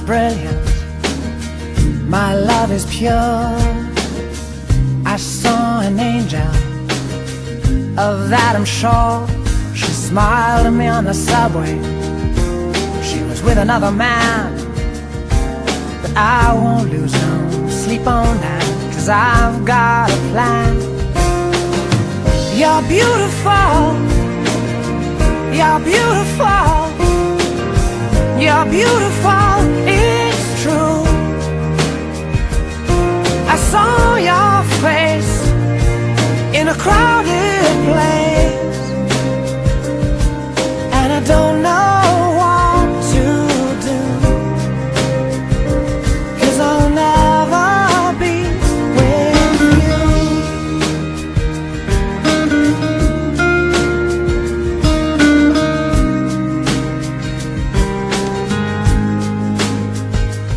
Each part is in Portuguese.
brilliant, my love is pure. I saw an angel, of that I'm sure. She smiled at me on the subway. She was with another man, but I won't lose no sleep on that, 'cause I've got a plan. You're beautiful, you're beautiful, you're beautiful, it's true. I saw your face in a crowded place, and I don't know what to do, 'cause I'll never be with you.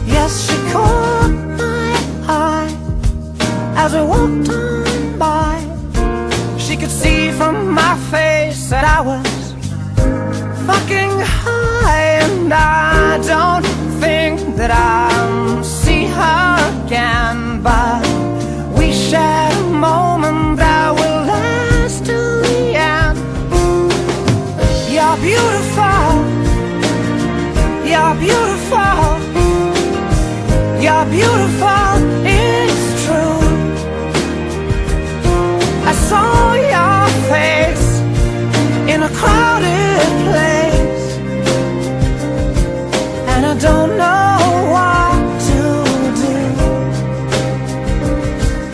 Yes, she caught my eye as we walked on by. She could see from my face that I was fucking high, and I don't think that I'll see her again, but we shared a moment that will last till the end. You're beautiful, you're beautiful, you're beautiful, it's true. I saw your face in a crowded place, and I don't know what to do,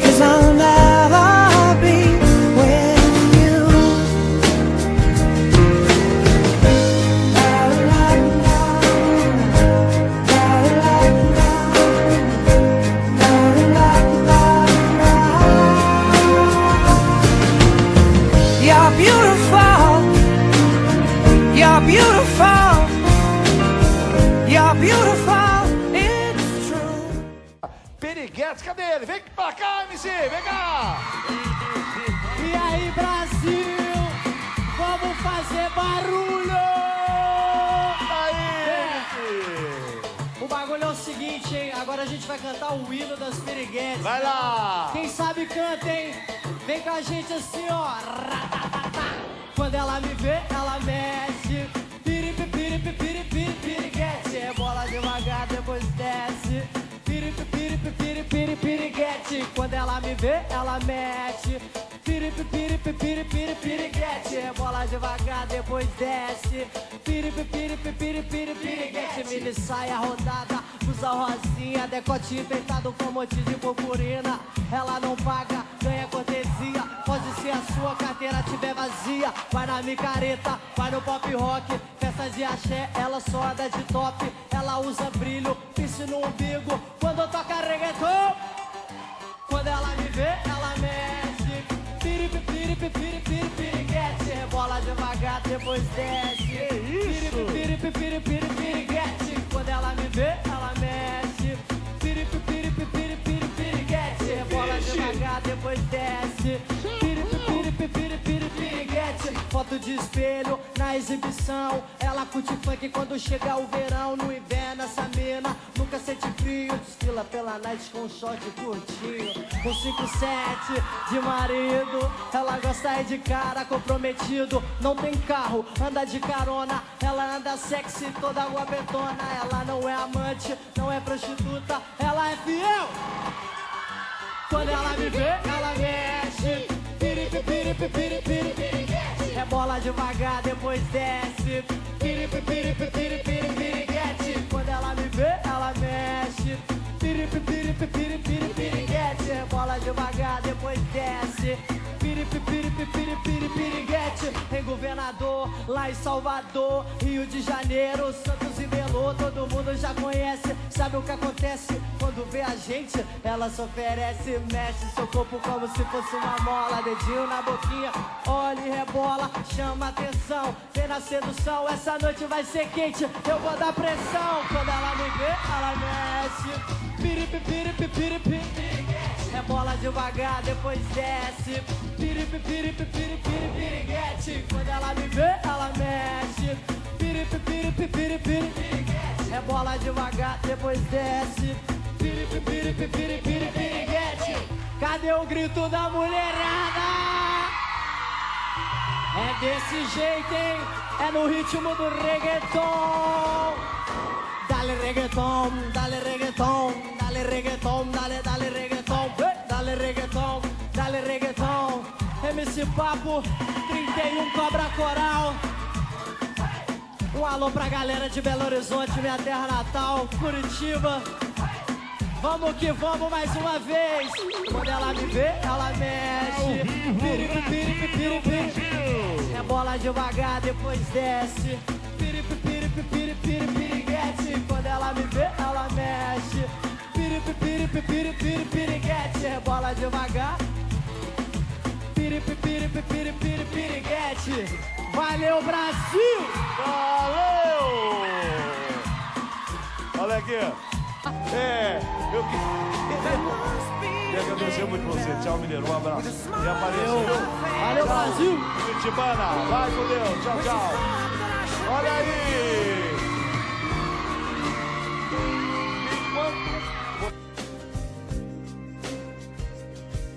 'cause I'll never be with you. You're beautiful, you're beautiful, you're beautiful, it's true. Piriguetes, cadê ele? Vem pra cá, MC, vem cá! E aí, Brasil, vamos fazer barulho! Aí! O bagulho é o seguinte, hein? Agora a gente vai cantar o hino das Piriguetes. Vai lá! Quem sabe canta, hein? Vem com a gente assim, ó. Ratatatá. Quando ela me vê, ela mexe. Piripi, piripi, piripi, piriguete. É bola devagar, depois desce. Piripi, piripi, piripi, piriguete. Quando ela me vê, ela mexe. Piripi, piripi, piripi, piriguete. É bola devagar, depois desce. Piripi, piripi, piripi, piriguete. Mini saia rodada, usa rosinha, decote enfeitado com monte de purpurina. Ela não paga, ganha cortesia. Pode ser a sua carteira tiver vazia. Vai na micareta, vai no pop rock. Festa de axé, ela só anda de top. Ela usa brilho, piercing no umbigo. Quando toca reggaeton, quando ela me vê, ela mexe. Piripi, piripi, piripi, piriguete. Rebola devagar, depois desce. Piripi, piripi, piripi, piriguete. Quando ela me vê, ela mexe. Piripi, piripi, piripi, piriguete. Rebola devagar, depois desce. Piripi, piripi, piripi, piriguete. Foto de espelho na exibição. Ela curte funk quando chega o verão. No inverno essa mina nunca sente frio. Desfila pela night com short curtinho. Com 5-7 de marido. Ela gosta é de cara comprometido. Não tem carro, anda de carona. Ela anda sexy, toda guapetona. Ela não é amante, não é prostituta. Ela é fiel. Quando ela me vê, ela mexe. Piripi, piripi, piripi, piriguete. Rebola devagar, depois desce. Piripi, piripi, piripi, piriguete. Quando ela me vê, ela mexe. Piripi, piripi, piripi, piriguete. Rebola devagar, depois desce. Piripi, piripi, piripi, piriguete. Em Governador, lá em Salvador, Rio de Janeiro, Santos e Belo, todo mundo já conhece. Sabe o que acontece quando vê a gente? Ela se oferece, mexe seu corpo como se fosse uma mola. Dedinho na boquinha, olha e rebola, chama atenção. Vem na sedução, essa noite vai ser quente. Eu vou dar pressão. Quando ela me vê, ela mexe. Piripi, piripi, piripi, rebola devagar, depois desce. Piripi, piripi, piripi, piriguete. Quando ela me vê, ela mexe. Piripi, piripi, piripi, piriguete. Rebola devagar, depois desce. Piripi, piripi, piripi, piriguete. Cadê o grito da mulherada? É desse jeito, hein? É no ritmo do reggaeton. Dale reggaeton, dale reggaeton, dale reggaeton, dale, dale reggaeton, dale reggaeton, dale reggaeton. MC Papo, 31 Cobra Coral. Um alô pra galera de Belo Horizonte, minha terra natal, Curitiba. Vamos que vamos mais uma vez. Quando ela me vê, ela mexe. Piripi, piripi, piripi. É bola devagar, depois desce. Piripi, piripi, piripi, piriguete. Quando ela me vê, ela mexe. Piripi, piripi, piripi, piriguete. É bola devagar. Piripi, piripi, piripi, piriguete. Valeu, Brasil! Valeu! Olha aqui. Eu queria agradecer muito você. Tchau, Mineiro. Um abraço. E apareceu. Valeu, Brasil! Curitibana. Vai com Deus. Tchau, tchau. Olha aí.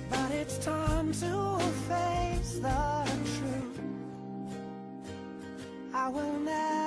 But it's time to face the truth. I will never